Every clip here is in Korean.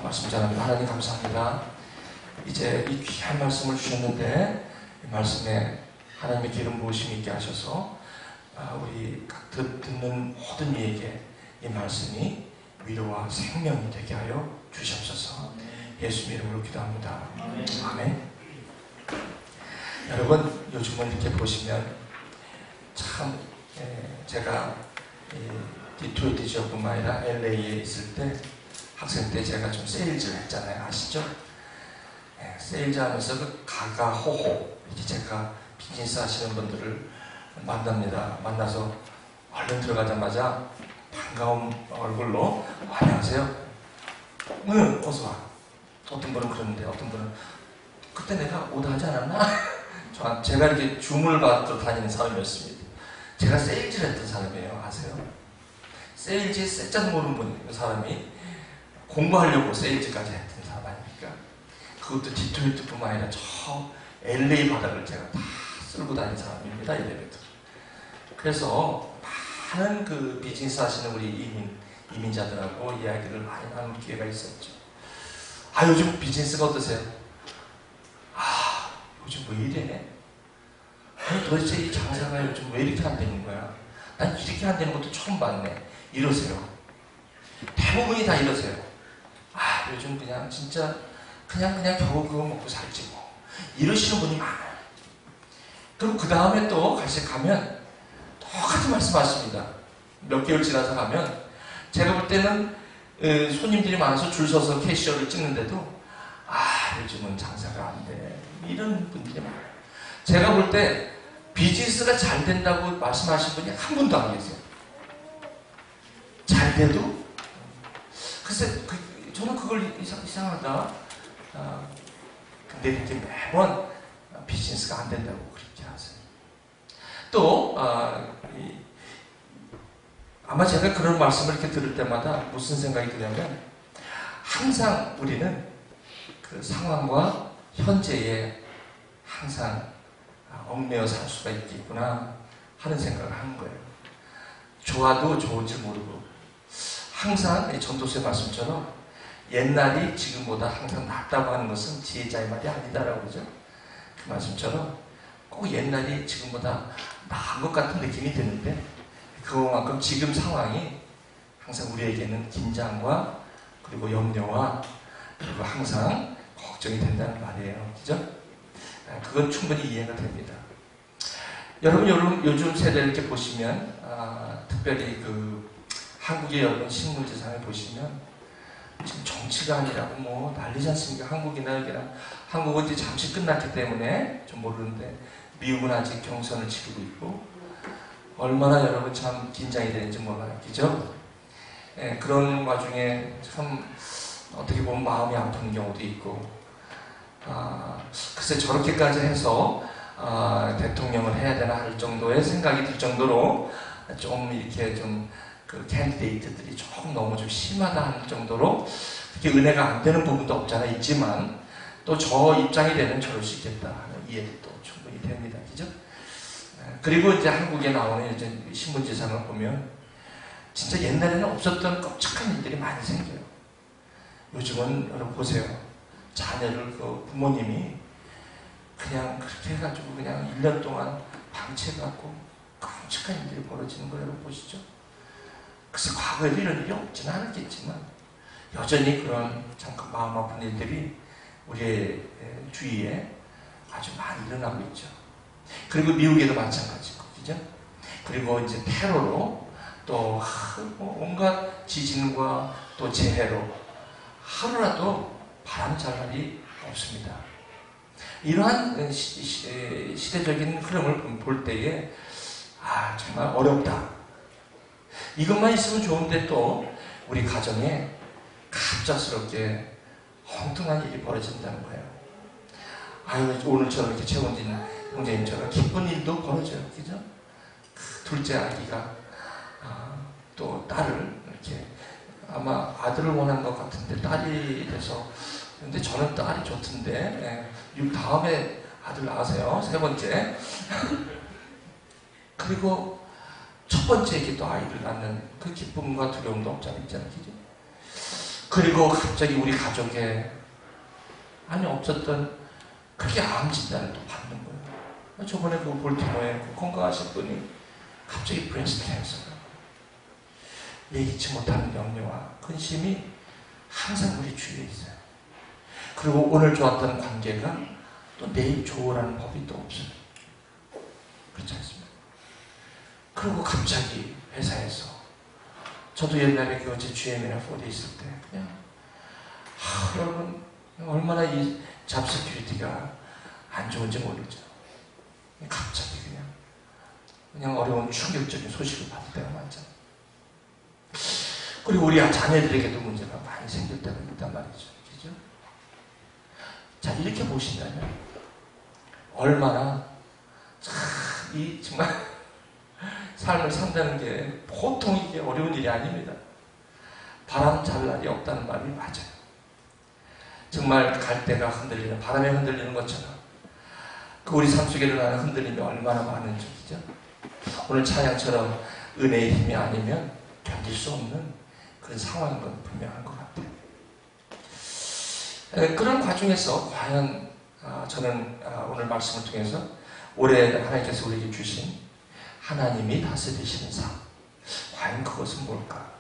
말씀 전합니다. 하나님 감사합니다. 이제 이 귀한 말씀을 주셨는데 이 말씀에 하나님의 기름 부으심이 있게 하셔서 우리 각 듣는 모든 이에게 이 말씀이 위로와 생명이 되게 하여 주시옵소서. 예수 이름으로 기도합니다. 아멘. 여러분, 요즘은 이렇게 보시면 참 제가 디트로이트 지역뿐만 아니라 LA에 있을 때 학생 때 제가 좀 세일즈를 했잖아요. 아시죠? 세일즈 하면서 그 가가호호 이렇게 제가 비즈니스 하시는 분들을 만납니다. 만나서 얼른 들어가자마자 반가운 얼굴로 안녕하세요. 응, 어서 와. 어떤 분은 그러는데 어떤 분은 그때 내가 오다 하지 않았나? 제가 이렇게 줌을 받고 다니는 사람이었습니다. 제가 세일즈를 했던 사람이에요. 아세요? 세일즈의 세자도 모르는 분, 사람이 공부하려고 세일즈까지 했던 사람 아닙니까? 그것도 디트로이트뿐만 아니라 저 LA 바닥을 제가 다 쓸고 다닌 사람입니다. 이래봬도. 그래서 많은 그 비즈니스 하시는 우리 이민자들하고 이야기를 많이 나눌 기회가 있었죠. 요즘 비즈니스가 어떠세요? 요즘 왜 이래? 도대체 이 장사가 요즘 왜 이렇게 안 되는 거야? 난 이렇게 안 되는 것도 처음 봤네. 이러세요. 대부분이 다 이러세요. 요즘 그냥 진짜 그냥 겨우 그거 먹고 살지 뭐. 이러시는 분이 많아요. 그리고 그 다음에 또 가면 똑같은 말씀하십니다. 몇 개월 지나서 가면 제가 볼 때는 손님들이 많아서 줄 서서 캐시어를 찍는데도 요즘은 장사가 안 돼. 이런 분들이 많아요. 제가 볼 때 비즈니스가 잘 된다고 말씀하신 분이 한 분도 안 계세요. 잘 돼도? 글쎄, 저는 그걸 이상하다. 근데 이렇게 매번 비즈니스가 안 된다고 그렇게 하세요. 또, 아마 제가 그런 말씀을 이렇게 들을 때마다 무슨 생각이 드냐면, 항상 우리는 그 상황과 현재에 항상 얽매여 살 수가 있겠구나 하는 생각을 하는 거예요. 좋아도 좋은지 모르고 항상 전도서의 말씀처럼 옛날이 지금보다 항상 낫다고 하는 것은 지혜자의 말이 아니다라고 그러죠. 그 말씀처럼 꼭 옛날이 지금보다 나은 것 같은 느낌이 드는데 그만큼 지금 상황이 항상 우리에게는 긴장과 그리고 염려와 그리고 항상 걱정이 된다는 말이에요. 그죠? 그건 충분히 이해가 됩니다. 여러분 요즘 세대를 이렇게 보시면 특별히 그 한국의 여러분 식물지상에 보시면 지금 정치가 아니라고 뭐 난리지 않습니까? 한국이나 여기나 한국은 이제 잠시 끝났기 때문에 좀 모르는데 미국은 아직 경선을 치르고 있고 얼마나 여러분 참 긴장이 되는지 몰라요. 그죠? 그런 와중에 참 어떻게 보면 마음이 아픈 경우도 있고 글쎄 저렇게까지 해서 대통령을 해야 되나 할 정도의 생각이 들 정도로 좀 이렇게 좀 그 캔디데이트들이 조금 너무 좀 심하다 할 정도로 그렇게 은혜가 안 되는 부분도 없잖아 있지만 또 저 입장이 되면 저럴 수 있겠다 하는 이해도 또 충분히 됩니다. 그죠? 그리고 이제 한국에 나오는 이제 신문지상을 보면 진짜 옛날에는 없었던 끔찍한 일들이 많이 생겨요. 요즘은 여러분 보세요. 자녀를 그 부모님이 그냥 그렇게 해가지고 그냥 1년 동안 방치해갖고 끔찍한 일들이 벌어지는 걸 여러분 보시죠. 글쎄 과거에도 이런 일이 없지는 않았겠지만 여전히 그런 참 마음 아픈 일들이 우리의 주위에 아주 많이 일어나고 있죠. 그리고 미국에도 마찬가지고 그죠? 그리고 이제 테러로 또 온갖 지진과 또 재해로 하루라도 바람 잘 날이 없습니다. 이러한 시대적인 흐름을 볼 때에 정말 어렵다. 이것만 있으면 좋은데 또 우리 가정에 갑작스럽게 엉뚱한 일이 벌어진다는 거예요. 오늘처럼 이렇게 최원진 형제님처럼 기쁜 일도 벌어져요. 그죠? 둘째 아기가 또 딸을 이렇게 아마 아들을 원한 것 같은데 딸이 돼서 근데 저는 딸이 좋던데 다음에 아들 낳으세요. 세 번째. 그리고 첫 번째 이렇게 또 아이를 낳는 그 기쁨과 두려움도 없잖아요. 있잖아요. 그죠? 그리고 갑자기 우리 가족에 아니 없었던 크게 암 진단을 또 받는 거예요. 저번에 그 볼티모어에 건강하신 분이 갑자기 브레스트 캔서가 예기치 못하는 염려와 근심이 항상 우리 주위에 있어요. 그리고 오늘 좋았던 관계가 또 내일 좋으라는 법이 또 없어요. 그렇지 않습니까? 그리고 갑자기 회사에서 저도 옛날에 그 제 GM이나 포드에 있을 때 그냥 여러분 얼마나 이 잡스큐리티가 안 좋은지 모르죠. 갑자기 그냥 어려운 충격적인 소식을 받을 때가 많잖아요. 그리고 우리 자녀들에게도 문제가 많이 생길 때가 있단 말이죠. 그죠? 자, 이렇게 보신다면 얼마나 이 정말 삶을 산다는 게 보통 이게 어려운 일이 아닙니다. 바람 잘 날이 없다는 말이 맞아요. 정말 갈대가 흔들리는, 바람에 흔들리는 것처럼 그 우리 삶 속에 일어나는 흔들림이 얼마나 많은지, 그죠? 오늘 찬양처럼 은혜의 힘이 아니면 견딜 수 없는 그런 상황인 건 분명한 것 같아요. 그런 과정에서 과연 저는 오늘 말씀을 통해서 올해 하나님께서 우리에게 주신 하나님이 다스리시는 삶, 과연 그것은 뭘까?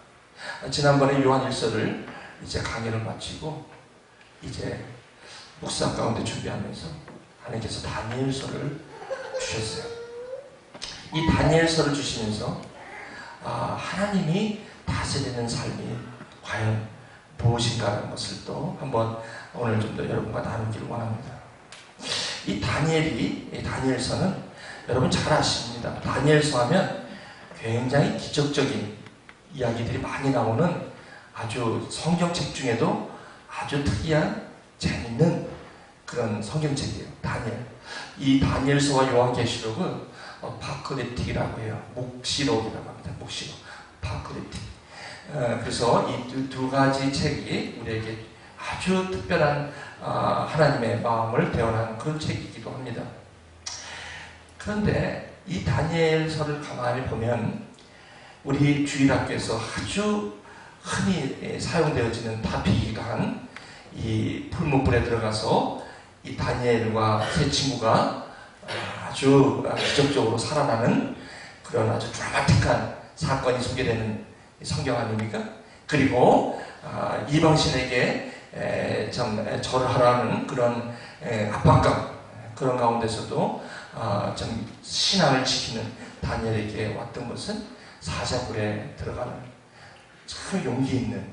지난번에 요한 1서를 이제 강의를 마치고 이제 묵상 가운데 준비하면서 하나님께서 다니엘서를 주셨어요. 이 다니엘서를 주시면서 하나님이 다스리는 삶이 과연 무엇인가라는 것을 또 한번 오늘 좀 더 여러분과 나누기를 원합니다. 이 다니엘서는 여러분 잘 아십니다. 다니엘서 하면 굉장히 기적적인 이야기들이 많이 나오는 아주 성경책 중에도 아주 특이한 재밌는 그런 성경책이에요. 다니엘. 이 다니엘서와 요한계시록은 파크레틱이라고 해요. 묵시록이라고 합니다. 묵시록. 파크레틱. 그래서 이 두 가지 책이 우리에게 아주 특별한 하나님의 마음을 대언하는 그런 책이기도 합니다. 그런데 이 다니엘서를 가만히 보면 우리 주일학교에서 아주 흔히 사용되어지는 타피기가 한 이 풀무불에 들어가서 이 다니엘과 세 친구가 아주 기적적으로 살아나는 그런 아주 드라마틱한 사건이 소개되는 성경 아닙니까? 그리고 이방신에게 좀 절하라는 그런 압박감, 그런 가운데서도 좀 신앙을 지키는 다니엘에게 왔던 것은 사자굴에 들어가는 참 용기 있는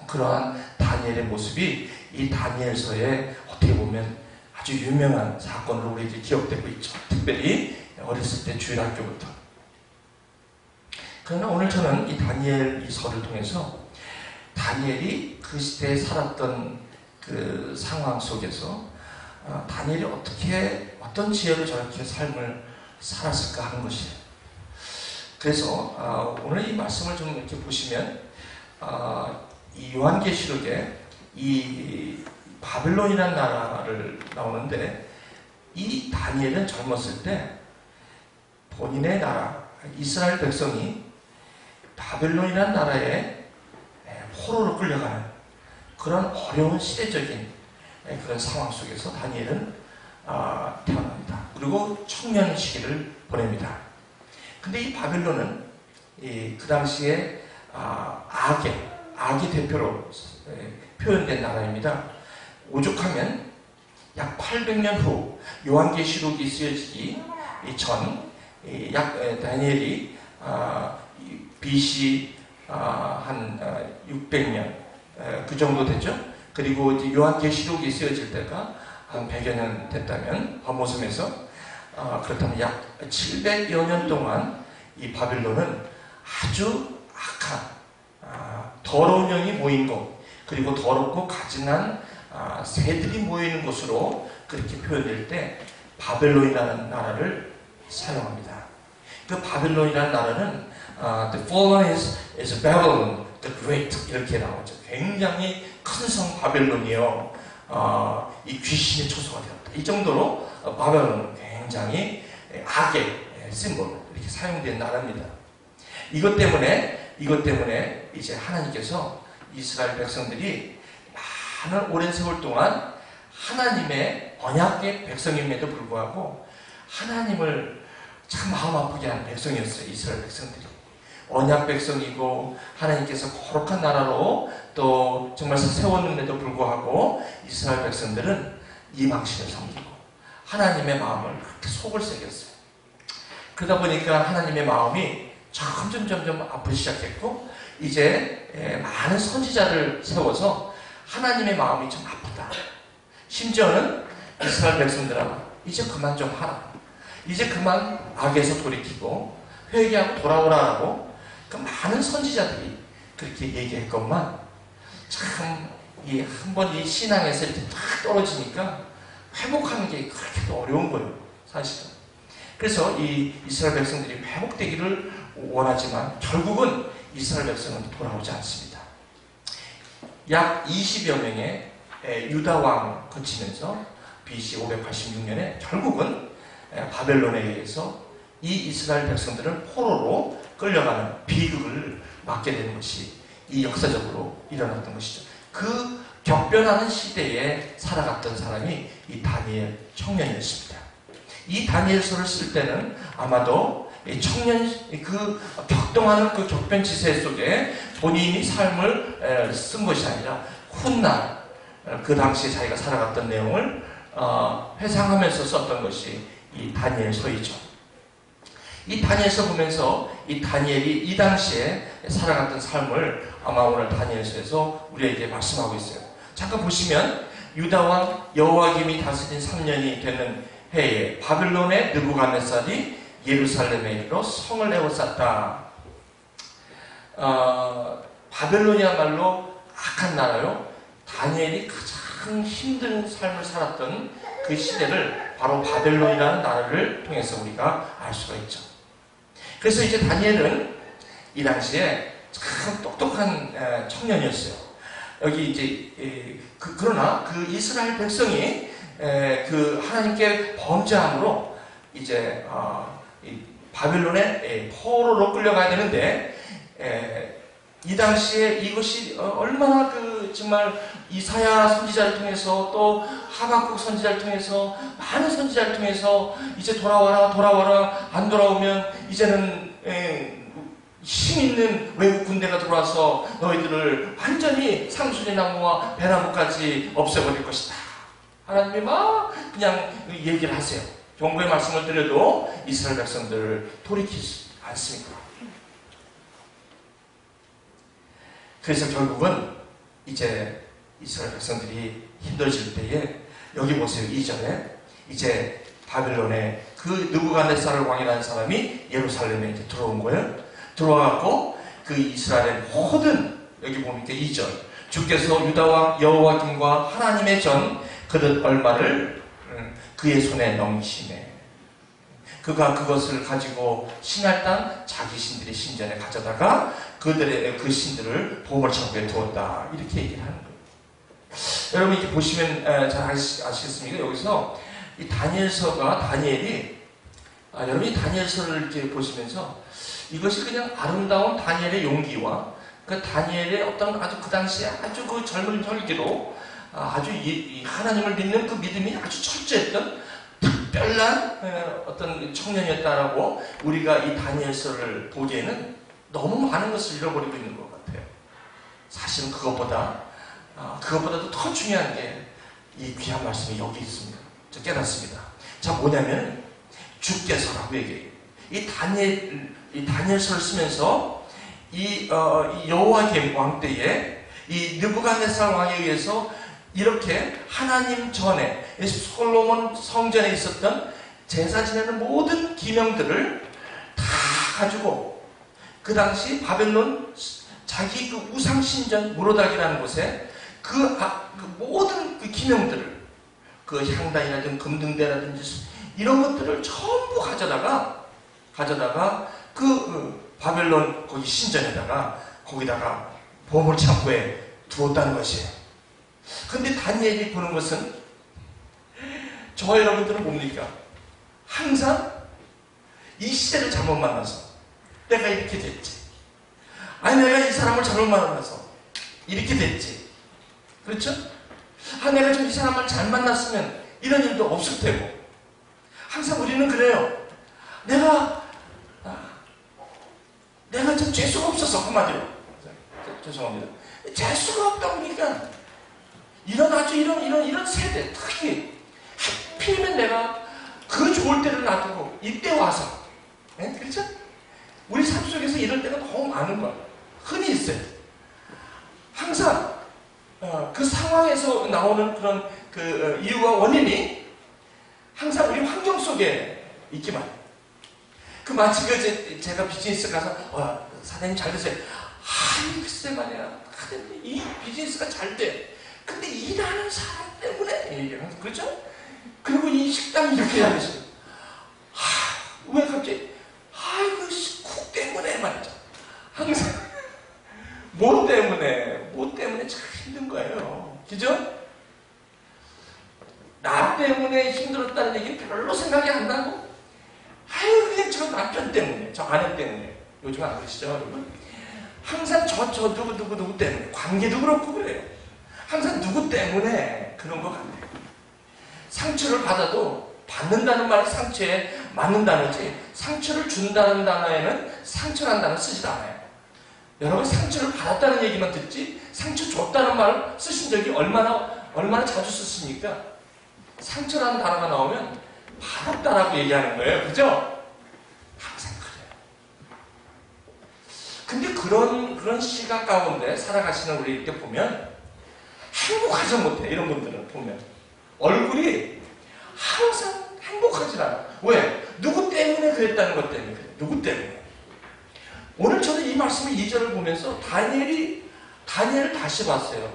그러한 다니엘의 모습이 이 다니엘서에 어떻게 보면 아주 유명한 사건으로 우리에게 기억되고 있죠. 특별히 어렸을 때 주일학교부터. 그러나 오늘 저는 이 다니엘 이 서를 통해서 다니엘이 그 시대에 살았던 그 상황 속에서 다니엘이 어떤 지혜로 저렇게 삶을 살았을까 하는 것이에요. 그래서 오늘 이 말씀을 좀 이렇게 보시면 이 요한계시록에 이 바벨론이라는 나라를 나오는데 이 다니엘은 젊었을 때 본인의 나라 이스라엘 백성이 바벨론이라는 나라에 포로로 끌려가는 그런 어려운 시대적인 그런 상황 속에서 다니엘은 태어납니다. 그리고 청년 시기를 보냅니다. 근데 이 바벨론은 그 당시에 악의 대표로 표현된 나라입니다. 오죽하면 약 800년 후 요한계시록이 쓰여지기 전 다니엘이 BC 한 600년 그 정도 됐죠. 그리고 이제 요한계시록이 쓰여질 때가 한 100여 년 됐다면 화모섬에서 그렇다면 약 700여 년 동안 이 바빌론은 아주 악한 더러운 영이 모인 곳, 그리고 더럽고 가증한 새들이 모이는 곳으로 그렇게 표현될 때 바벨론이라는 나라를 사용합니다. 그 바벨론이라는 나라는 the fallen is Babylon the Great 이렇게 나오죠. 굉장히 큰 성 바벨론이요. 이 귀신의 초소가 되었다. 이 정도로 바벨론은 굉장히 악의 심볼 이렇게 사용된 나라입니다. 이것 때문에 이제 하나님께서 이스라엘 백성들이 많은 오랜 세월 동안 하나님의 언약의 백성임에도 불구하고 하나님을 참 마음 아프게 하는 백성이었어요. 이스라엘 백성들이. 언약 백성이고 하나님께서 거룩한 나라로 또 정말 세웠는데도 불구하고 이스라엘 백성들은 이방신을 섬기고 하나님의 마음을 그렇게 속을 새겼어요. 그러다 보니까 하나님의 마음이 점점 아프기 시작했고 이제 많은 선지자를 세워서 하나님의 마음이 좀 아프다. 심지어는 이스라엘 백성들아 이제 그만 좀 하라. 이제 그만 악에서 돌이키고 회개하고 돌아오라라고 그 많은 선지자들이 그렇게 얘기했건만 참 한번 이 신앙에서 이렇게 딱 떨어지니까 회복하는 게 그렇게 어려운 거예요. 사실은. 그래서 이 이스라엘 백성들이 회복되기를 원하지만 결국은 이스라엘 백성은 돌아오지 않습니다. 약 20여 명의 유다 왕을 거치면서 BC 586년에 결국은 바벨론에 의해서 이 이스라엘 백성들은 포로로 끌려가는 비극을 맞게 되는 것이 이 역사적으로 일어났던 것이죠. 그 격변하는 시대에 살아갔던 사람이 이 다니엘 청년이었습니다. 이 다니엘서를 쓸 때는 아마도 청년 그 격동하는 그 격변지세 속에 본인이 삶을 쓴 것이 아니라 훗날 그 당시에 자기가 살아갔던 내용을 회상하면서 썼던 것이 이 다니엘서이죠. 이 다니엘서 보면서 이 다니엘이 이 당시에 살아갔던 삶을 아마 오늘 다니엘서에서 우리에게 말씀하고 있어요. 잠깐 보시면 유다왕 여호야김이 다스린 3년이 되는 해에 바벨론의 느부갓네살이 예루살렘에 이르러 성을 에워쌌다. 바벨론이야말로 악한 나라요. 다니엘이 가장 힘든 삶을 살았던 그 시대를 바로 바벨론이라는 나라를 통해서 우리가 알 수가 있죠. 그래서 이제 다니엘은 이 당시에 참 똑똑한 청년이었어요. 여기 이제 그러나 그 이스라엘 백성이 그 하나님께 범죄함으로 이제 바벨론의 포로로 끌려가야 되는데 이 당시에 이것이 얼마나 그 정말 이사야 선지자를 통해서 또 하박국 선지자를 통해서 많은 선지자를 통해서 이제 돌아와라 안 돌아오면 이제는 힘 있는 외국 군대가 들어와서 너희들을 완전히 상수리 나무와 배나무까지 없애버릴 것이다. 하나님이 막 그냥 얘기를 하세요. 정부의 말씀을 드려도 이스라엘 백성들을 돌이키지 않습니다. 그래서 결국은 이제 이스라엘 백성들이 힘들어질 때에 여기 보세요. 2절에 이제 바벨론의 그 느부갓네살 왕이라는 사람이 예루살렘에 이제 들어온 거예요. 들어와갖고 그 이스라엘의 모든 여기 보니까 2절 주께서 유다왕 여호야김과 하나님의 전 그릇 얼마를 그의 손에 넘기시네. 그가 그것을 가지고 신할 땅 자기 신들의 신전에 가져다가 그들의 그 신들을 보물 창고에 두었다. 이렇게 얘기를 하는 거예요. 여러분 이렇게 보시면 잘 아시겠습니까? 여기서 이 다니엘서가 다니엘이 여러분이 다니엘서를 이렇게 보시면서 이것이 그냥 아름다운 다니엘의 용기와 그 다니엘의 어떤 아주 그 당시에 아주 그 젊은 혈기로 아주 하나님을 믿는 그 믿음이 아주 철저했던 특별한 어떤 청년이었다라고 우리가 이 다니엘서를 보기에는 너무 많은 것을 잃어버리고 있는 것 같아요. 사실은 그것보다도 더 중요한 게 이 귀한 말씀이 여기 있습니다. 저 깨닫습니다. 자, 뭐냐면 주께서라고 얘기해요. 이 다니엘서를 쓰면서 이 여호야김 왕 때에 이 느부갓네살 왕에 의해서 이렇게 하나님 전에 솔로몬 성전에 있었던 제사 지내는 모든 기명들을 다 가지고 그 당시 바벨론 자기 그 우상 신전 무로닥이라는 곳에 그 모든 그 기명들을 그 향단이라든지 금등대라든지 이런 것들을 전부 가져다가 그 바벨론 거기 신전에다가 거기다가 보물창고에 두었다는 것이에요. 근데 다니엘이 보는 것은 저와 여러분들은 뭡니까? 항상 이 시대를 잘못 만나서 내가 이렇게 됐지. 아니 내가 이 사람을 잘못 만나서 이렇게 됐지. 그렇죠? 아, 내가 좀 이 사람을 잘 만났으면 이런 일도 없을 테고. 항상 우리는 그래요. 내가 좀 재수가 없어서, 한마디로. 죄송합니다. 재수가 없다 보니까 이런 세대, 특히 하필이면 내가 그 좋을 때를 놔두고 이때 와서, 네? 그렇죠? 우리 삶 속에서 이럴 때가 너무 많은 거야. 흔히 있어요. 항상 그 상황에서 나오는 그런 그 이유와 원인이 항상 우리 환경 속에 있기만 해요. 그 마치 제가 비즈니스 가서 사장님 잘 되세요. 아니 글쎄 말이야. 이 비즈니스가 잘 돼. 근데 일하는 사람 때문에 얘기하는 거죠. 그렇죠? 그리고 이 식당이 이렇게 해야 되죠. 왜 갑자기 그 쿡 때문에 말이죠. 항상 뭐 때문에 참 힘든 거예요. 그죠? 나 때문에 힘들었다는 얘기 별로 생각이 안 나고, 그냥 저 남편 때문에, 저 아내 때문에. 요즘 안 그러시죠, 여러분? 항상 저 누구 때문에. 관계도 그렇고 그래요. 항상 누구 때문에 그런 것 같아요. 상처를 받아도 받는다는 말이 상처에 맞는 단어지, 상처를 준다는 단어에는 상처라는 단어 쓰지도 않아요. 여러분, 상처를 받았다는 얘기만 듣지 상처 줬다는 말을 쓰신 적이 얼마나 자주 쓰십니까? 상처라는 단어가 나오면 받았다라고 얘기하는 거예요. 그죠? 항상 그래요. 근데 그런 시각 가운데 살아가시는 우리 이렇게 보면 행복하지 못해. 이런 분들은 보면 얼굴이 항상 행복하지 않아. 왜? 누구 때문에 그랬다는 것 때문에 그래. 누구 때문에. 오늘 저는 이 말씀을 2절을 보면서 다니엘을 다시 봤어요.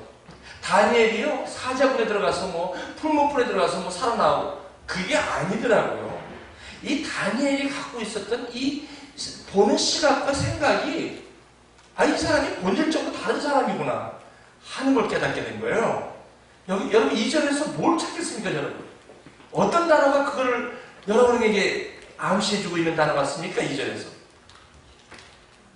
다니엘이요, 사자굴에 들어가서 풀무불에 들어가서 살아나오고, 그게 아니더라고요. 이 다니엘이 갖고 있었던 이 보는 시각과 생각이, 이 사람이 본질적으로 다른 사람이구나 하는 걸 깨닫게 된 거예요. 여러분 2절에서 뭘 찾겠습니까, 여러분? 어떤 단어가 그걸 여러분에게 암시해주고 있는 단어 같습니까, 2절에서?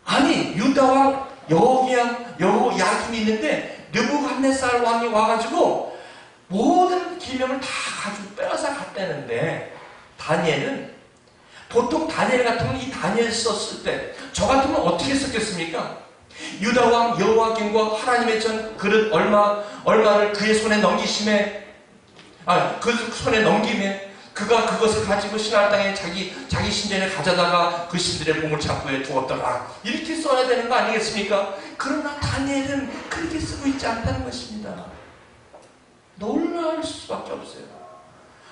아니, 유다왕 여호야김이 있는데 느부갓네살 왕이 와가지고 모든 기명을 다 가지고 빼앗아 갔다는데, 다니엘은 보통 다니엘 같으면 이 다니엘 썼을 때 저 같으면 어떻게 썼겠습니까? 유다왕 여호야김과 하나님의 전 그릇 얼마를 그의 손에 넘기심에, 그 손에 넘김에 그가 그것을 가지고 신할 땅에 자기 신전에 가져다가 그 신들의 보물창고에 두었더라. 이렇게 써야 되는 거 아니겠습니까? 그러나 다니엘은 그렇게 쓰고 있지 않다는 것입니다. 놀랄 수밖에 없어요.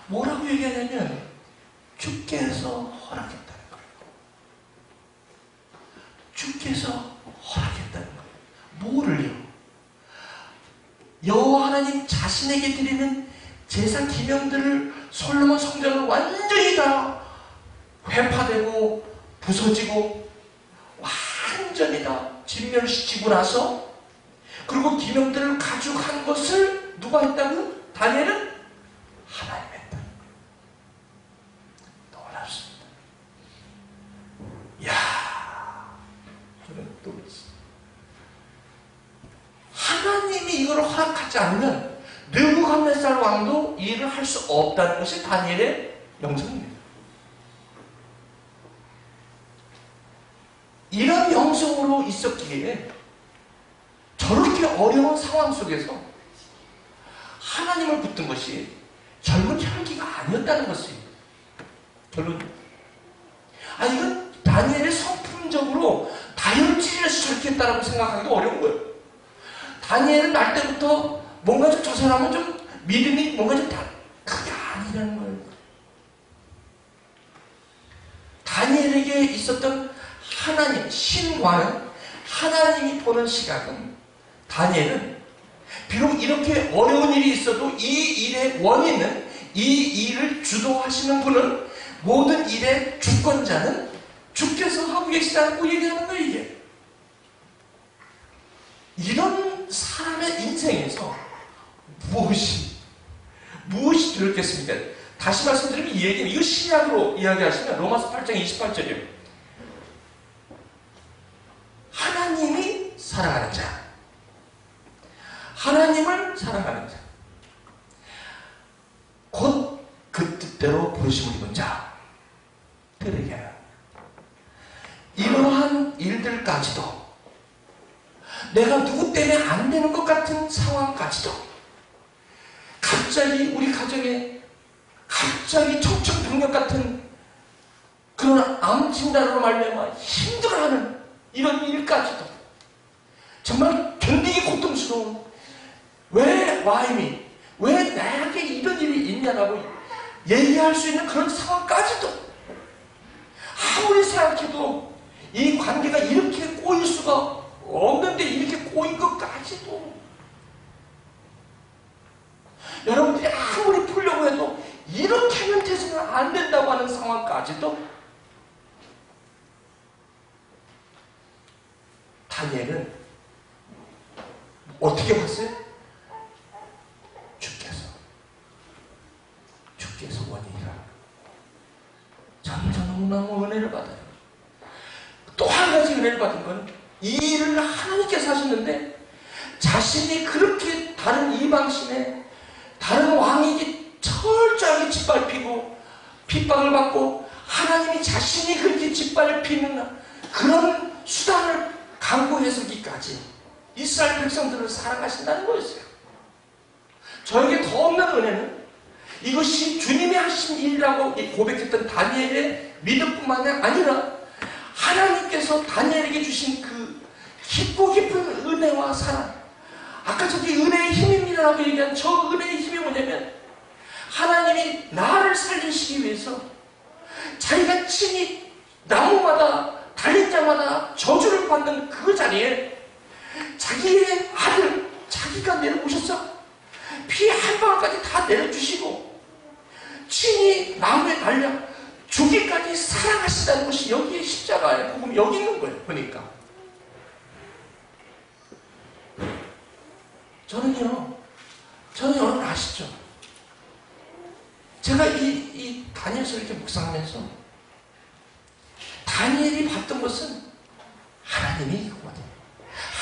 뭐라고 얘기하냐면 주께서 허락했다는 거예요. 주께서 허락했다는 거예요. 뭐를요? 여호와 하나님 자신에게 드리는 제사 기명들을 솔로몬 성전을 완전히 다 회파되고 부서지고 완전히 다 진멸시키고 나서, 그리고 기명들을 가져간 것을 누가 했다고요? 다니엘은 하나님 했다. 놀랍습니다. 저는 또 하나님이 이걸 허락하지 않으면 느부갓네살 왕도 이 일을 할 수 없다는 것이 다니엘의 영성입니다. 이런 영성으로 있었기에 저렇게 어려운 상황 속에서 하나님을 붙든 것이 젊은 혈기가 아니었다는 것입니다. 결론. 이건 다니엘의 성품적으로 다혈질에서 저렇게 했다라고 생각하기도 어려운 거예요. 다니엘은 날 때부터 뭔가 좀 저 사람은 좀 믿음이 뭔가 좀 그게 아니라는 거예요. 다니엘에게 있었던 하나님, 신과는 하나님이 보는 시각은, 다니엘은 비록 이렇게 어려운 일이 있어도 이 일의 원인은, 이 일을 주도하시는 분은, 모든 일의 주권자는 주께서 하고 계시다고 얘기하는 거예요, 이게. 이런 사람의 인생에서 무엇이 들었겠습니까? 다시 말씀드리면 이 얘기는, 이거 신약으로 이야기하시면 로마서 8장 28절이에요. 하나님이 사랑하는 자, 하나님을 사랑하는 자, 곧 그 뜻대로 부르심을 입은 자들에게는 이러한 일들까지도, 내가 누구 때문에 안 되는 것 같은 상황까지도, 갑자기 우리 가정에 갑자기 척척병력 같은 그런 암 진단으로 말미암아 힘들어하는 이런 일까지도, 정말 견디기 고통스러운, 왜 와임이, 왜 나에게 이런 일이 있냐라고 얘기할 수 있는 그런 상황까지도, 아무리 생각해도 이 관계가 이렇게 꼬일 수가 없는데 이렇게 꼬인 것까지도, 여러분들이 아무리 풀려고 해도 이렇게 하면 돼서는 안 된다고 하는 상황까지도 다니엘은 어떻게 봤어요? 주께서 원인이라. 저는 너무너무 은혜를 받아요. 또 한 가지 은혜를 받은 건, 이 일을 하나님께서 하셨는데 자신이 그렇게 다른 이방신에 다른 왕에게 철저하게 짓밟히고 핍박을 받고 하나님이 자신이 그렇게 짓밟히는 그런 수단을 강구해서기까지 이스라엘 백성들을 사랑하신다는 거였어요. 저에게 더 없는 은혜는 이것이 주님이 하신 일이라고 고백했던 다니엘의 믿음뿐만 아니라 하나님께서 다니엘에게 주신 그 깊고 깊은 은혜와 사랑, 아까 저기 은혜의 힘입니다라고 얘기한 저 은혜의 힘이 뭐냐면, 하나님이 나를 살리시기 위해서 자기가 친히 나무마다 달린 자마다 저주를 받는 그 자리에 자기의 아들, 자기가 내려오셔서 피 한 방울까지 다 내려주시고 친히 나무에 달려 죽기까지 사랑하시다는 것이 여기에 십자가에 복음이 여기 있는 거예요. 보니까 저는 여러분 아시죠? 제가 이 다니엘서 이렇게 묵상하면서 다니엘이 봤던 것은 하나님이 이거거든요.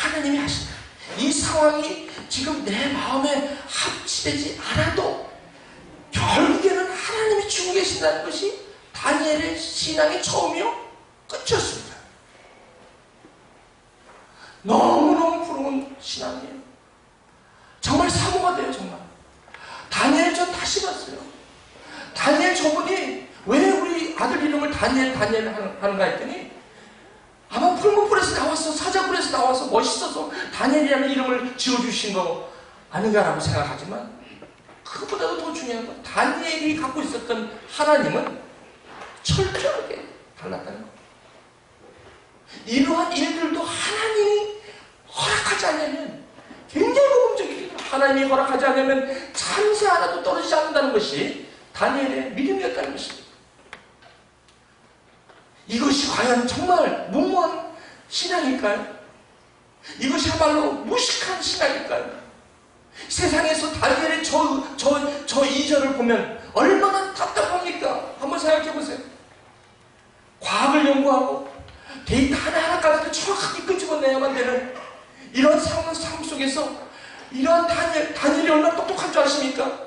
하나님이 하신다. 이 상황이 지금 내 마음에 합치되지 않아도 결국에는 하나님이 주고 계신다는 것이 다니엘의 신앙의 처음이요 끝이었습니다. 너무너무 부러운 신앙이에요. 정말 사모가 돼요. 정말 다니엘 전 다시 봤어요. 다니엘 저분이 왜 우리 아들 이름을 다니엘 하는가 했더니, 아마 풀무불에서 나와서 사자굴에서 나와서 멋있어서 다니엘이라는 이름을 지어주신 거 아닌가라고 생각하지만, 그보다도 더 중요한 건 다니엘이 갖고 있었던 하나님은 철저하게 달랐다는 거. 이러한 일들도 하나님이 허락하지 않으면 굉장히 모범적이에요. 하나님이 허락하지 않으면 참새 하나도 떨어지지 않는다는 것이 다니엘의 믿음이었다는 것입니다. 이것이 과연 정말 무모한 신앙일까요? 이것이야말로 무식한 신앙일까요? 세상에서 다니엘의 저 2절을 보면 얼마나 답답합니까? 한번 생각해 보세요. 과학을 연구하고 데이터 하나하나까지도 정확하게 끄집어내야만 되는 이런 상황 속에서 이러한 다니엘이 얼마나 똑똑한 줄 아십니까?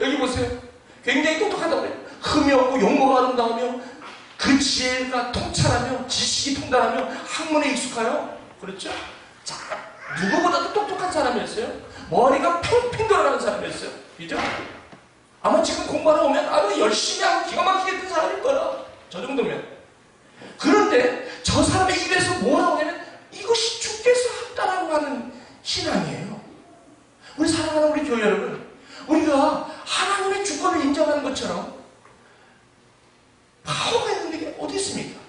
여기 보세요. 굉장히 똑똑하다고 해요. 흠이 없고 용모가 아름다우며 그 지혜가 통찰하며 지식이 통달하며 학문에 익숙하여, 그렇죠? 자, 누구보다도 똑똑한 사람이었어요. 머리가 핑핑 돌아가는 사람이었어요. 그죠? 아마 지금 공부하러 오면 아마 열심히 하고 기가 막히게 된 사람일 거야. 저 정도면. 그런데 저 사람의 입에서 뭐 나오냐면 이것이 주께서 했다라고 하는 신앙이에요. 우리 사랑하는 우리 교회 여러분, 우리가 하나님의 주권을 인정하는 것처럼 파워가 있는 게 어디 있습니까?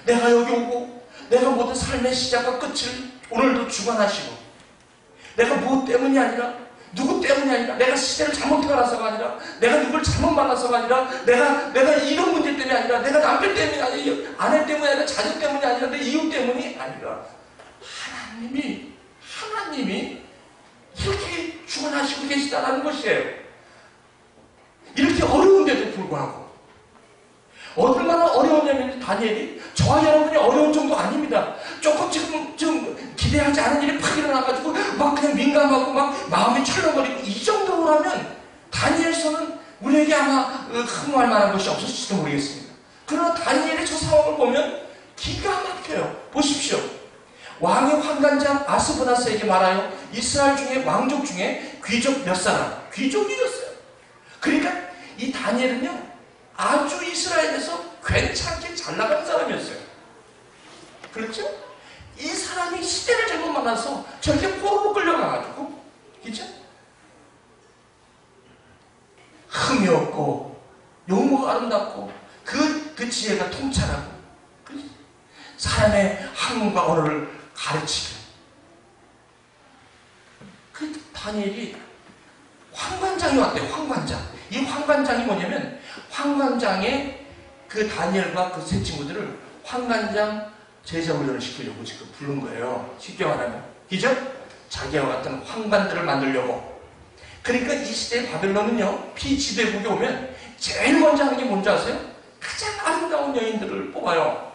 내가 여기 오고 내가 모든 삶의 시작과 끝을 오늘도 주관하시고, 내가 무엇 때문이 아니라 누구 때문이 아니라, 내가 시대를 잘못 태어나서가 아니라, 내가 누굴 잘못 만나서가 아니라, 내가 이런 문제 때문이 아니라, 내가 남편 때문이 아니라, 아내 때문이 아니라, 자녀 때문이 아니라, 내 이웃 때문이 아니라 하나님이 이렇게 주관하시고 계시다는 것이에요. 이렇게 어려운데도 불구하고 얼마나 어려웠냐면, 다니엘이 저와 여러분이 어려운 정도 아닙니다. 조금 지금 좀 기대하지 않은 일이 팍 일어나가지고 막 그냥 민감하고 막 마음이 철렁거리고 이 정도라면 다니엘서는 우리에게 아마 흥할 만한 것이 없었을지도 모르겠습니다. 그러나 다니엘의 저 상황을 보면 기가 막혀요. 보십시오. 왕의 환관장 아스브나스에게 말하여 이스라엘 중에 왕족 중에 귀족 몇 사람, 귀족이었어요. 그러니까 이 다니엘은요 아주 이스라엘에서 괜찮게 잘 나가는 사람이었어요. 그렇죠? 이 사람이 시대를 잘못 만나서 저렇게 포로로 끌려가가지고, 그죠? 흠이 없고 용모가 아름답고 그 지혜가 통찰하고 사람의 학문과 언어를 가르치고, 그 다니엘이 황관장이 왔대요. 황관장. 이 황관장이 뭐냐면 황관장의 그 다니엘과 그 세 친구들을 황관장 제자훈련을 시키려고 지금 부른 거예요. 쉽게 말하면, 그죠? 자기와 같은 황관들을 만들려고. 그러니까 이 시대의 바벨론은요, 피지배국에 오면 제일 먼저 하는 게 뭔지 아세요? 가장 아름다운 여인들을 뽑아요.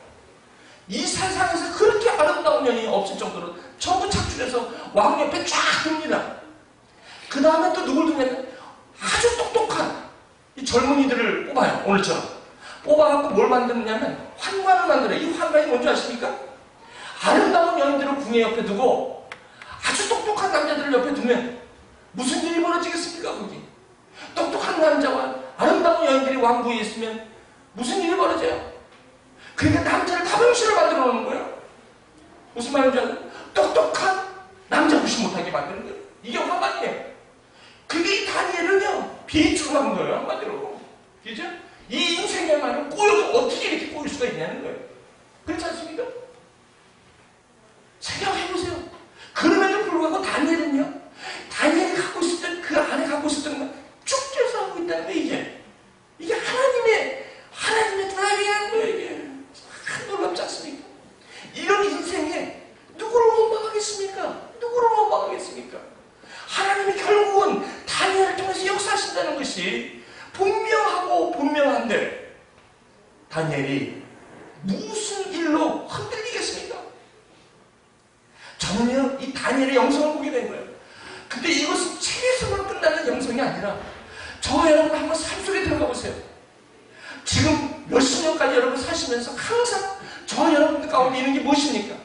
이 세상에서 그렇게 아름다운 여인이 없을 정도로 전부 착출해서 왕 옆에 쫙 둡니다. 그 다음에 또 누굴 두냐면 아주 똑똑한 이 젊은이들을 뽑아요. 오늘처럼 뽑아갖고 뭘 만드느냐면 환관을 만들어요. 이 환관이 뭔지 아십니까? 아름다운 여인들을 궁예 옆에 두고 아주 똑똑한 남자들을 옆에 두면 무슨 일이 벌어지겠습니까? 거기 똑똑한 남자와 아름다운 여인들이 왕부에 있으면 무슨 일이 벌어져요? 그러니까 남자를 다병실을 만들어 놓는 거예요. 무슨 말인지 아세요? 똑똑한 남자 무시 못하게 만드는 거예요. 이게 환관이에요. 그게 이 다니엘은요 비추로 한 거예요. 한마디로. 그죠? 이 인생에만은 꼬여도 어떻게 이렇게 꼬일 수가 있냐는 거예요. 그렇지 않습니까? 생각해보세요. 그럼에도 불구하고 다니엘은요, 다니엘이 갖고 있었던 그 안에 갖고 있었던 건 축제에서 하고 있다는 거예요. 이게 하나님의 드라이빙하는 거예요. 이게 놀랍지 않습니까? 이런 인생에 누구를 원망하겠습니까? 누구를 원망하겠습니까? 하나님이 결국은 다니엘을 통해서 역사하신다는 것이 분명하고 분명한데 다니엘이 무슨 일로 흔들리겠습니까? 저는요 이 다니엘의 영성을 보게 된 거예요. 근데 이것은 책에서만 끝나는 영성이 아니라 저와 여러분 한번 삶 속에 들어가 보세요. 지금 몇십 년까지 여러분 사시면서 항상 저와 여러분들 가운데 있는 게 무엇입니까?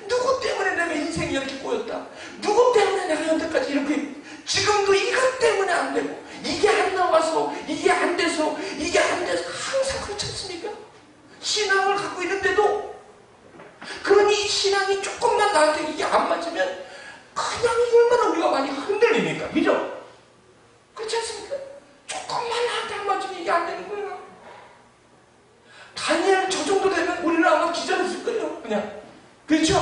누구 때문에 내가 인생이 이렇게 꼬였다. 누구 때문에 내가 여태까지 이렇게 지금도 이것 때문에 안 되고 이게 안 나와서 이게 안 돼서 항상 그렇지 않습니까? 신앙을 갖고 있는데도 그러니 이 신앙이 조금만 나한테 이게 안 맞으면 그냥 얼마나 우리가 많이 흔들립니까? 그죠? 그렇지 않습니까? 조금만 나한테 안 맞으면 이게 안 되는 거예요. 다니엘 저 정도 되면 우리는 아마 기절했을 거예요. 그냥. 그렇죠?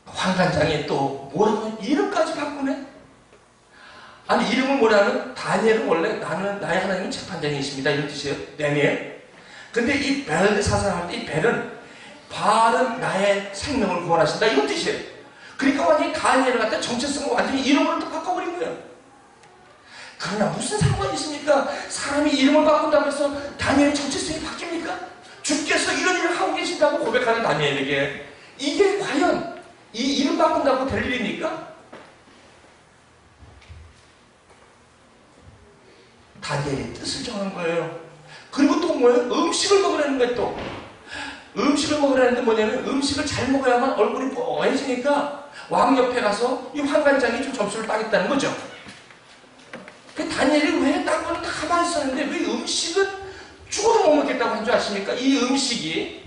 황관장이 또 뭐라고 이름까지 바꾸네? 아니 이름을 뭐냐면 다니엘은 원래 나의 하나님은 재판장이십니다 이런 뜻이에요. 다니엘. 근데 이 벨사살 할 때 이 벨은 바알은 나의 생명을 구원하신다 이런 뜻이에요. 그러니까 완전히 다니엘을 갖다 정체성을 완전히 이름으로 또 바꿔버린 거예요. 그러나 무슨 상관이 있습니까? 사람이 이름을 바꾼다고 해서 다니엘의 정체성이 바뀝니까? 주께서 이런 일을 하고 계신다고 고백하는 다니엘에게 이게 과연 이 이름 바꾼다고 될 일입니까? 다니엘이 뜻을 정한 거예요. 그리고 또 뭐예요? 음식을 먹으라는 거예요. 또 음식을 먹으라는 게 뭐냐면 음식을 잘 먹어야만 얼굴이 뽀해지니까 왕 옆에 가서 이 환관장이 좀 점수를 따겠다는 거죠. 그 다니엘이 왜 딴 거는 다 가만히 있었는데 왜 음식은 죽어도 못 먹겠다고 한 줄 아십니까? 이 음식이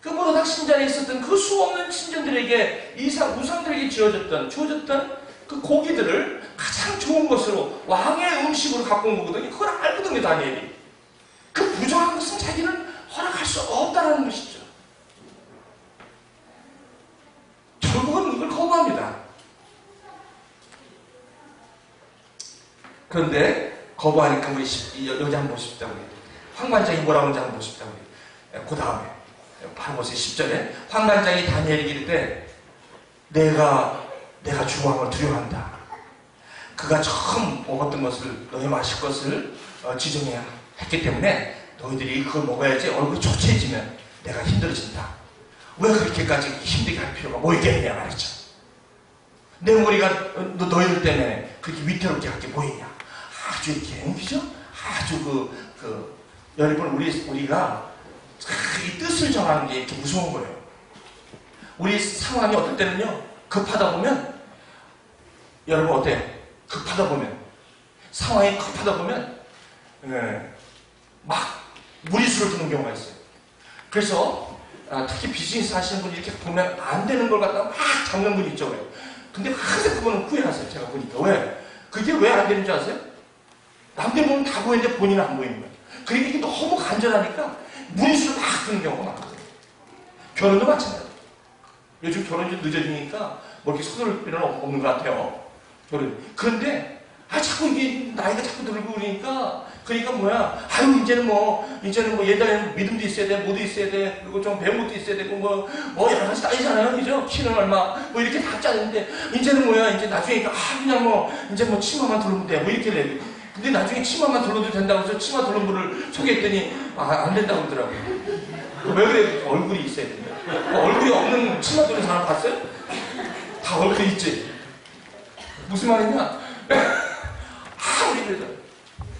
그 모로닥 신전에 있었던 그 수없는 신전들에게 우상들에게 주어졌던 그 고기들을 가장 좋은 것으로 왕의 음식으로 갖고 온 거거든요. 그걸 알거든요, 다니엘이. 그 부정한 것은 자기는 허락할 수 없다는 것이죠. 결국은 이걸 거부합니다. 그런데 거부하니까 우리 여기 한번 보십시다. 우리 황관장이 뭐라고 하는지 한번 보십시다. 우리 그 다음에 바로 보세요. 10절에 황관장이 다니엘에게 이르되 내가 주왕을 두려워한다. 그가 처음 먹었던 것을 너희 마실 것을 지정해야 했기 때문에 너희들이 그걸 먹어야지 얼굴이 초췌해지면 내가 힘들어진다. 왜 그렇게까지 힘들게 할 필요가 뭐 있겠냐 말이죠. 내 머리가 너희들 때문에 그렇게 위태롭게 할 게 뭐 있냐. 아주 이렇게, 그죠? 아주 여러분, 우리가 이 뜻을 정하는 게 이렇게 무서운 거예요. 우리 상황이 어떨 때는요, 급하다 보면, 여러분 어때요? 급하다 보면, 상황이 급하다 보면, 막 무리수를 두는 경우가 있어요. 그래서, 특히 비즈니스 하시는 분이 이렇게 보면 안 되는 걸 갖다가 막 잡는 분이 있죠. 근데 항상 그분은 후회하세요. 제가 보니까. 왜? 그게 왜 안 되는 줄 아세요? 남들 보면 다 보이는데 본인은 안 보이는 거예요. 그러니까 이게 너무 간절하니까 무리수를 막 두는 경우가 많거든요. 결혼도 마찬가지예요. 요즘 결혼이 좀 늦어지니까 뭐 이렇게 서두를 필요는 없는 것 같아요. 결혼. 그런데, 자꾸 이게 나이가 자꾸 들고 그러니까 뭐야. 이제는 뭐 옛날에는 믿음도 있어야 돼, 뭐도 있어야 돼, 그리고 좀 배운 것도 있어야 되고, 여러 가지 따지잖아요. 그죠? 키는 얼마, 이렇게 다 짜는데, 이제는 뭐야. 이제 나중에, 그냥 이제 치마만 둘러면 돼. 이렇게 돼. 근데 나중에 치마만 둘러도 된다고 해서 치마 둘른 분을 소개했더니, 안 된다고 그러더라고요. 왜 그래? 얼굴이 있어야 된다. 얼굴이 없는 치마 두른 사람 봤어요? 다 얼굴이 있지. 무슨 말이냐? 우리 그래서.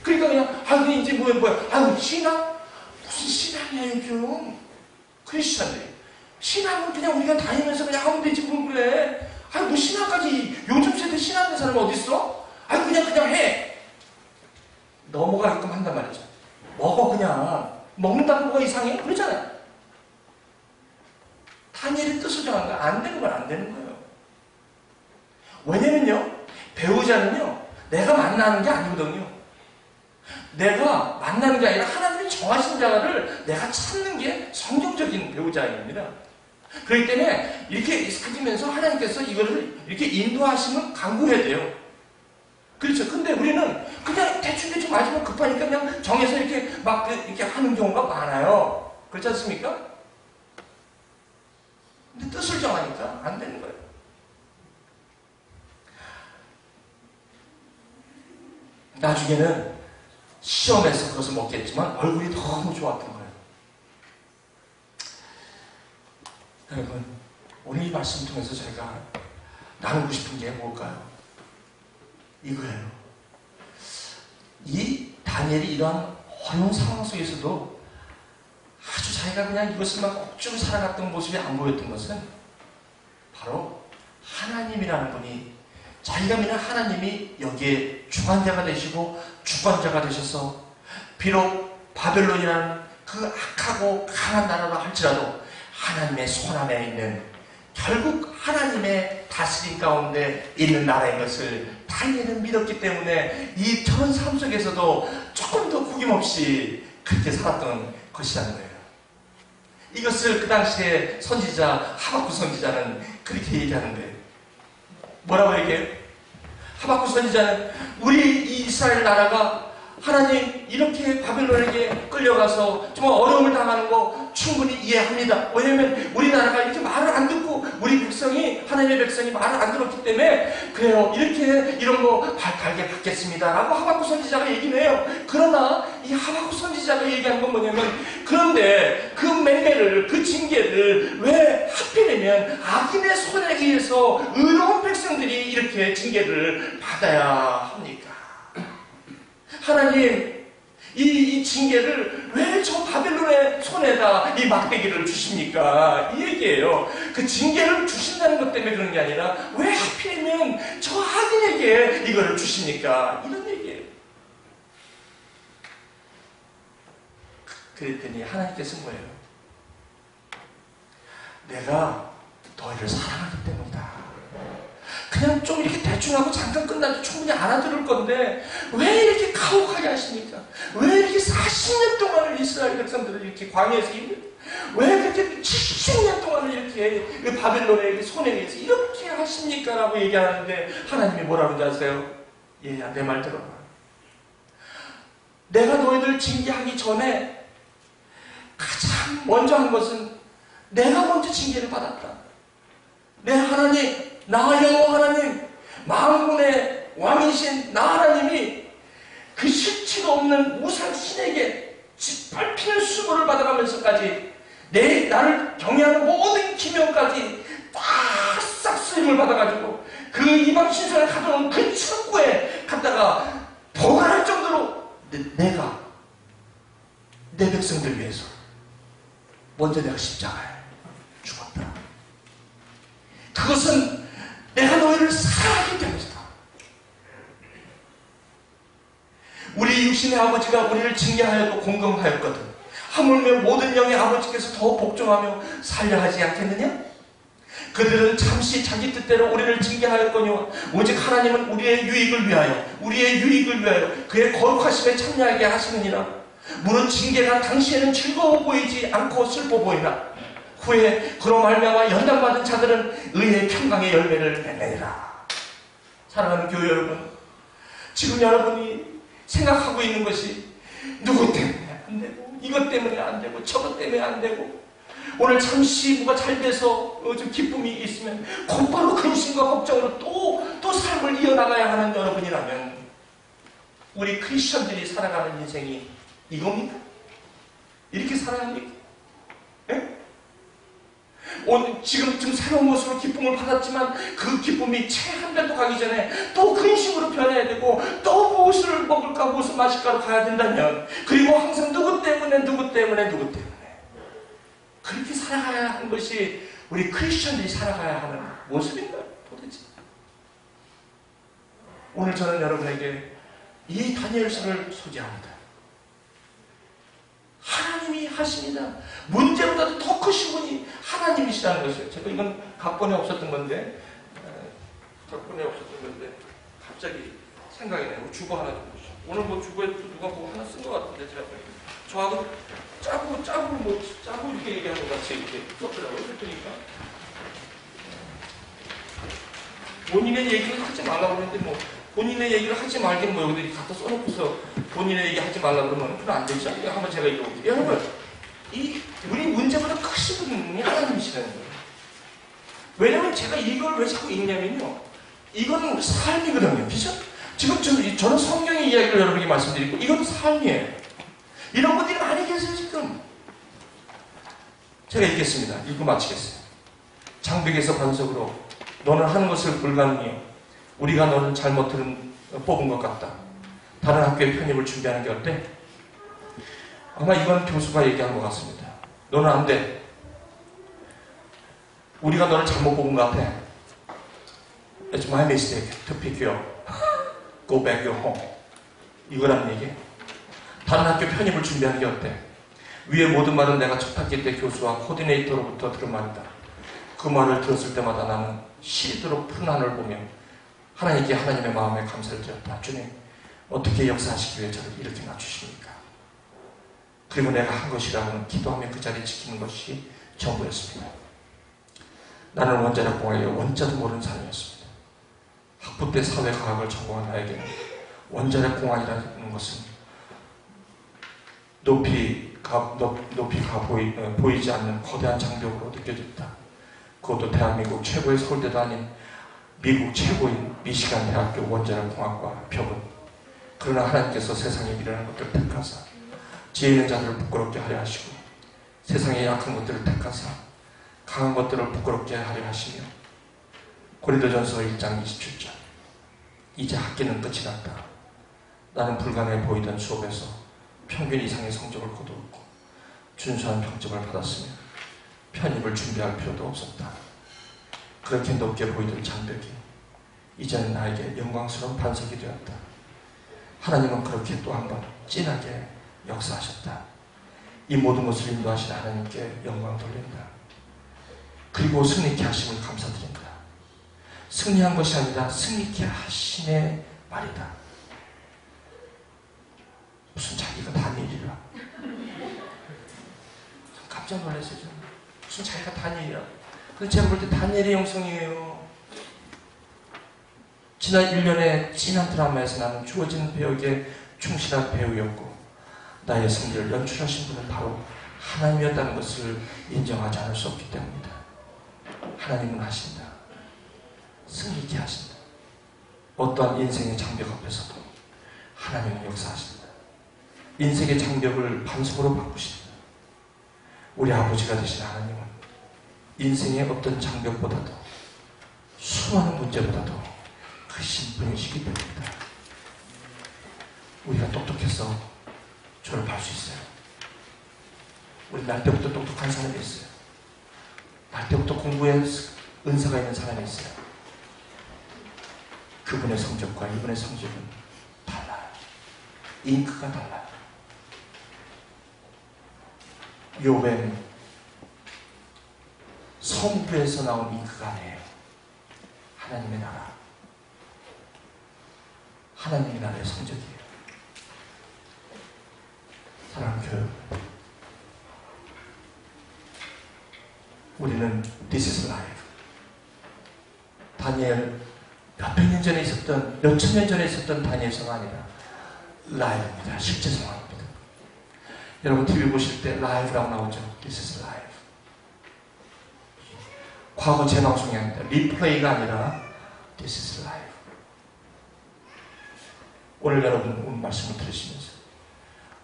그러니까 그냥, 이제 뭐야. 신앙? 무슨 신앙이야, 요즘. 크리스찬들이. 신앙은 그냥 우리가 다니면서 그냥 하면 되지, 뭘 그래. 뭐 신앙까지, 요즘 세대 신앙하는 사람이 어딨어? 그냥 해. 넘어가게끔 한단 말이죠. 먹어, 그냥. 먹는다고 뭐가 이상해? 그러잖아요. 다니엘의 뜻을 정한 거 안 되는 건 안 되는 거예요. 왜냐면요, 배우자는요, 내가 만나는 게 아니거든요. 내가 만나는 게 아니라 하나님이 정하신 자를 내가 찾는 게 성경적인 배우자입니다. 그렇기 때문에 이렇게 익숙해지면서 하나님께서 이거를 이렇게 인도하시면 강구해야 돼요. 그렇죠. 근데 우리는 그냥 대충 마지막 급하니까 그냥 정해서 이렇게 막 이렇게 하는 경우가 많아요. 그렇지 않습니까? 근데 뜻을 정하니까 안 되는 거예요. 나중에는 시험에서 그것을 먹겠지만 얼굴이 너무 좋았던 거예요. 여러분, 오늘 이 말씀 통해서 저희가 나누고 싶은 게 뭘까요? 이거예요. 이 다니엘이 이러한 어려운 상황 속에서도 아주 자기가 그냥 이것을 막 억지로 살아갔던 모습이 안 보였던 것은 바로 하나님이라는 분이, 자기가 믿는 하나님이 여기에 주관자가 되시고 주관자가 되셔서 비록 바벨론이라는 그 악하고 강한 나라라 할지라도 하나님의 손안에 있는, 결국 하나님의 다스림 가운데 있는 나라인 것을 다니엘은 믿었기 때문에 이 저런 삶 속에서도 조금 더 구김없이 그렇게 살았던 것이라는 거예요. 이것을 그 당시에 선지자 하박국 선지자는 그렇게 얘기하는 거예요. 뭐라고 얘기해요? 하박국 선지자는 우리 이스라엘 나라가 하나님 이렇게 바벨론에게 끌려가서 정말 어려움을 당하는 거 충분히 이해합니다. 왜냐하면 우리나라가 이렇게 말을 안 듣고 우리 백성이, 하나님의 백성이 말을 안 들었기 때문에 그래요. 이렇게 이런 거 달게 받겠습니다. 라고 하박국 선지자가 얘기를 해요. 그러나 이 하박국 선지자가 얘기한 건 뭐냐면, 그런데 그 맹매를, 그 징계를 왜 하필이면 악인의 손에 의해서 의로운 백성들이 이렇게 징계를 받아야 합니까? 하나님, 이 징계를 왜 저 바벨론의 손에다 이 막대기를 주십니까? 이 얘기예요. 그 징계를 주신다는 것 때문에 그런 게 아니라 왜 하필이면 저 악인에게 이거를 주십니까? 이런 얘기예요. 그랬더니 하나님께서 뭐예요? 내가 너희를 사랑하기 때문이다. 그냥 좀 이렇게 대충하고 잠깐 끝나도 충분히 알아들을 건데 왜 이렇게 가혹하게 하십니까? 왜 이렇게 40년 동안을 이스라엘 백성들을 이렇게 광야에서 왜 그렇게 70년 동안을 이렇게 바벨론의 손에 의해서 이렇게 하십니까? 라고 얘기하는데 하나님이 뭐라고 하는지 아세요? 얘야, 내 말 들어봐. 내가 너희들 징계하기 전에 가장 먼저 한 것은 내가 먼저 징계를 받았다. 내 하나님, 나 여호와 하나님, 만군의 왕이신 나 하나님이 그 실체가 없는 우상 신에게 짓밟히는 수고를 받아가면서까지 나를 경외하는 모든 기명까지 다 싹 쓰임을 받아가지고 그 이방 신선을 가져온 그 창고에 갔다가 보관할 정도로 내가 내 백성들 위해서 먼저 내가 십자가에 죽었다. 그것은 내가 너희를 사랑하기 때문이다. 우리 육신의 아버지가 우리를 징계하여도 공경하였거든 하물며 모든 영의 아버지께서 더 복종하며 살려 하지 않겠느냐? 그들은 잠시 자기 뜻대로 우리를 징계하였거니와 오직 하나님은 우리의 유익을 위하여 그의 거룩하심에 참여하게 하시느니라. 무릇 징계가 당시에는 즐거워 보이지 않고 슬퍼 보이나 후에 그로 말미암아 연단받은 자들은 의의 평강의 열매를 맺느니라. 사랑하는 교회 여러분, 지금 여러분이 생각하고 있는 것이 누구 때문에 안 되고 이것 때문에 안 되고 저것 때문에 안 되고 오늘 잠시 뭐가 잘 돼서 좀 기쁨이 있으면 곧바로 근심과 걱정으로 또 삶을 이어나가야 하는 여러분이라면 우리 크리스천들이 살아가는 인생이 이겁니까? 이렇게 살아야 합니까? 예? 지금 새로운 모습으로 기쁨을 받았지만 그 기쁨이 채 한 달도 가기 전에 또 근심으로 변해야 되고 또 무엇을 먹을까 무엇을 마실까로 가야 된다면 그리고 항상 누구 때문에 그렇게 살아가야 하는 것이 우리 크리스천들이 살아가야 하는 모습인가요? 도대체 오늘 저는 여러분에게 이 다니엘서를 소개합니다. 하나님이 하십니다. 문제보다도 더 크신 분이 하나님이시라는 것이에요. 제가 이건 각본에 없었던 건데 갑자기 생각이 나요. 주보 하나 좀 보시죠. 오늘 주보에 누가 하나 쓴 것 같은데 제가 저하고 짜고 이렇게 얘기하는 것 같이 이렇게 썼더라고요. 그러니까 본인의 얘기를 하지 말라고 그러는데 본인의 얘기를 하지 말긴 여기들이 갖다 써놓고서 본인의 얘기 하지 말라고 그러면 그건 안 되죠. 한번 제가 읽어볼게요. 여러분, 우리 문제보다 크신 분이 하나님이시라는 거예요. 왜냐면 제가 이걸 왜 자꾸 읽냐면요. 이건 삶이거든요. 그죠? 지금 저는 성경의 이야기를 여러분에게 말씀드리고 이건 삶이에요. 이런 분들이 많이 계세요, 지금. 제가 읽겠습니다. 읽고 마치겠어요. 장벽에서 반석으로 너는 하는 것을 불가능해요. 우리가 너는 잘못 뽑은 것 같다. 다른 학교에 편입을 준비하는 게 어때? 아마 이건 교수가 얘기한 것 같습니다. 너는 안 돼. 우리가 너를 잘못 뽑은 것 같아. It's my mistake to pick you up. Go back your home. 이거라는 얘기. 다른 학교 편입을 준비하는 게 어때? 위의 모든 말은 내가 첫 학기 때 교수와 코디네이터로부터 들은 말이다. 그 말을 들었을 때마다 나는 시리도록 푸른 하늘을 보며 하나님께 하나님의 마음에 감사를 드렸다. 주님, 어떻게 역사하시기 위해 저를 이렇게 낮추십니까? 그리고 내가 한 것이라고는 기도하며 그 자리에 지키는 것이 전부였습니다. 나는 원자력 공학의 원자도 모르는 사람이었습니다. 학부 때 사회과학을 전공한 나에게는 원자력 공학이라는 것은 높이 보이지 않는 거대한 장벽으로 느껴졌다. 그것도 대한민국 최고의 서울대도 아닌 미국 최고인 미시간 대학교 원자력 공학과 벽은. 그러나 하나님께서 세상에 미련한 것들을 택하사 지혜 있는 자들을 부끄럽게 하려 하시고 세상에 약한 것들을 택하사 강한 것들을 부끄럽게 하려 하시며 고린도전서 1장 27절 이제 학기는 끝이 났다. 나는 불가능해 보이던 수업에서 평균 이상의 성적을 거두었고 준수한 평점을 받았으며 편입을 준비할 필요도 없었다. 그렇게 높게 보이던 장벽이 이제는 나에게 영광스러운 반석이 되었다. 하나님은 그렇게 또 한 번 진하게 역사하셨다. 이 모든 것을 인도하신 하나님께 영광 돌린다. 그리고 승리케 하심을 감사드린다. 승리한 것이 아니라 승리케 하심의 말이다. 무슨 자기가 다니엘이라. 깜짝 놀랐어요. 무슨 자기가 다니엘이라. 근데 제가 볼 때 다니엘의 영성이에요. 지난 1년의 진한 드라마에서 나는 주어진 배역에 충실한 배우였고 나의 승리를 연출하신 분은 바로 하나님이었다는 것을 인정하지 않을 수 없기 때문이다. 하나님은 하신다. 승리케 하신다. 어떠한 인생의 장벽 앞에서도 하나님은 역사하신다. 인생의 장벽을 반석으로 바꾸십니다. 우리 아버지가 되신 하나님은 인생의 어떤 장벽보다도 수많은 문제보다도 크신 분이시기 때문입니다. 우리가 똑똑해서 졸업할 수 있어요. 우리 날 때부터 똑똑한 사람이 있어요. 날 때부터 공부에 은사가 있는 사람이 있어요. 그분의 성적과 이분의 성적은 달라요. 잉크가 달라요. 욥은 성부에서 나온 잉크가 아니에요. 하나님의 나라, 하나님의 나라의 성적이에요. 사랑하는 교회, 우리는 This is life. 다니엘 몇백 년 전에 있었던, 몇천 년 전에 있었던 다니엘 성가 아니라 라이브입니다. 실제 상황입니다. 여러분 TV 보실 때 라이브라고 나오죠. This is life. 과거 재방송이 아닙니다. 리플레이가 아니라 This is life. 오늘 여러분 오늘 말씀을 들으시면서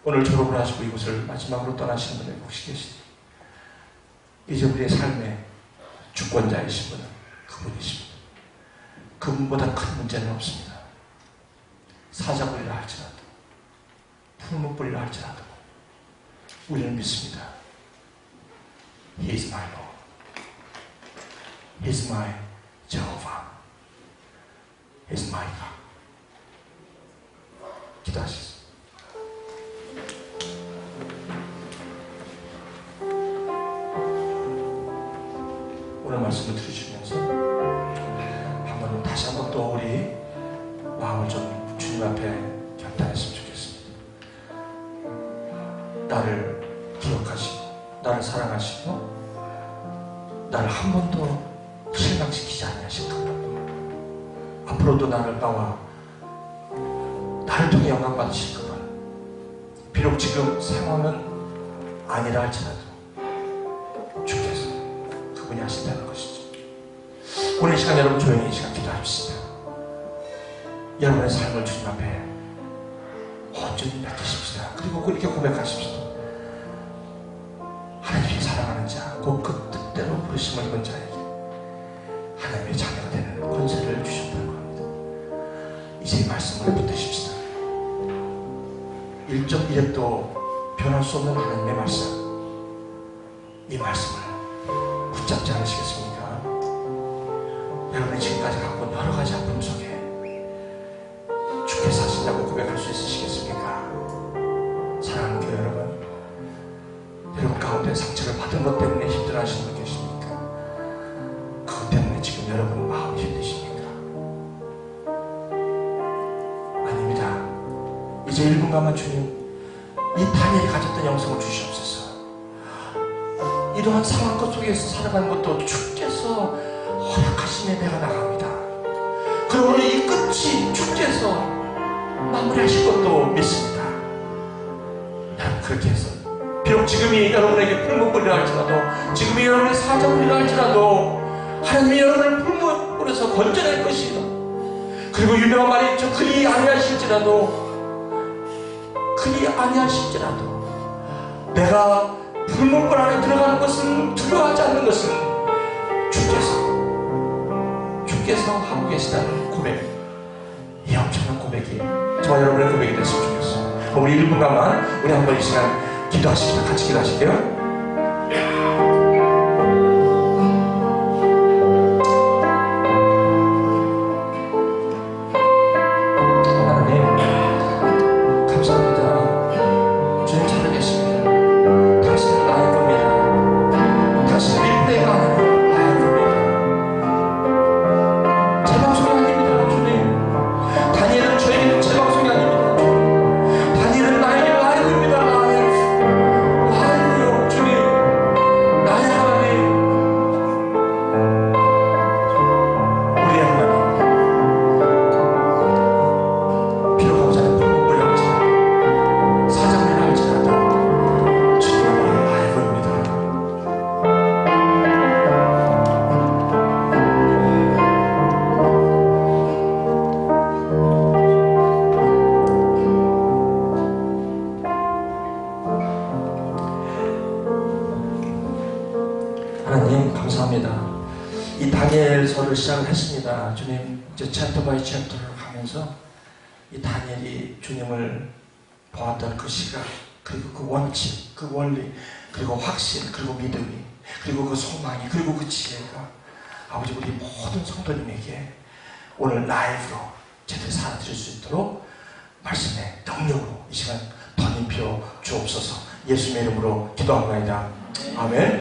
오늘 졸업을 하시고 이곳을 마지막으로 떠나시는 분들 혹시 계시니 이제 우리의 삶의 주권자이신 분은 그분이십니다. 그분보다 큰 문제는 없습니다. 사자불이라 할지라도 풀무불이라 할지라도 우리는 믿습니다. He is my Lord. He is my Jehovah. He is my God. 기도하시겠습니다. 오늘 말씀을 들으시면서 한번 다시 한번 또 우리 마음을 좀 주님 앞에 결단했으면 좋겠습니다. 나를 기억하시고 나를 사랑하시고 나를 한 번도 실망시키지 않으신 그분, 앞으로도 나를 통해 영광 받으실 그분, 비록 지금 상황은 아니라 할지라도 주께서 그분이 하신다는 것이죠. 오늘 이 시간 여러분 조용히 이 시간 기도합시다. 여러분의 삶을 주님 앞에 온전히 맡기십시다. 그리고 그렇게 고백하십시다. 하나님이 사랑하는 자, 곧 그 뜻대로 부르심을 입은 자에게 하나님의 자녀가 되는 권세를 주셨다는 겁니다. 이제 이 말씀을 붙드십시다. 1.1획도 변할 수 없는 하나님의 말씀, 이 말씀을 붙잡지 않으시겠습니까? 여러분이 지금까지 갖고 온 여러 가지 아픔 속에 주께서 하신다고 고백할 수 있으시겠습니까? 사랑하는 교회 여러분, 여러분 가운데 상처를 받은 것 때문에 힘들어하시는 분 계십니까? 그것 때문에 지금 여러분 마음이 힘드십니까? 아닙니다. 이제 1분간만 주님, 이 다니엘이 가졌던 영성을 주시옵소서. 이러한 상황 속에서 살아가는 것도 주께서 허락하심에 내가 나갑니다. 그리고 오늘 이 끝이 주께서 마무리하실 것도 믿습니다. 난 그렇게 해서 비록 지금이 여러분에게 풀무불이라 할지라도, 지금이 여러분의 사자불이라 할지라도 하나님이 여러분을 풀무불에서 건져낼 것이다. 그리고 유명한 말이 있죠. 그리 아니하실지라도 내가 풀무불 안에 들어가는 것은 두려워하지 않는 것은 주께서 하고 계시다는 고백, 이 엄청난 고백이 저와 여러분의 고백이 됐으면 좋겠어요. 우리 1분간만 우리 한번 이 시간 기도하십시다. 같이 기도하실게요. 기도를 시작을 했습니다. 주님, 이제 챕터 바이 챕터를 가면서 이 다니엘이 주님을 보았던 그 시각, 그리고 그 원칙, 그 원리, 그리고 확신, 그리고 믿음이, 그리고 그 소망이, 그리고 그 지혜가 아버지 우리 모든 성도님에게 오늘 라이브로 제대로 살아드릴 수 있도록 말씀의 능력으로 이 시간 덧입혀 주옵소서. 예수님의 이름으로 기도합니다. 아멘.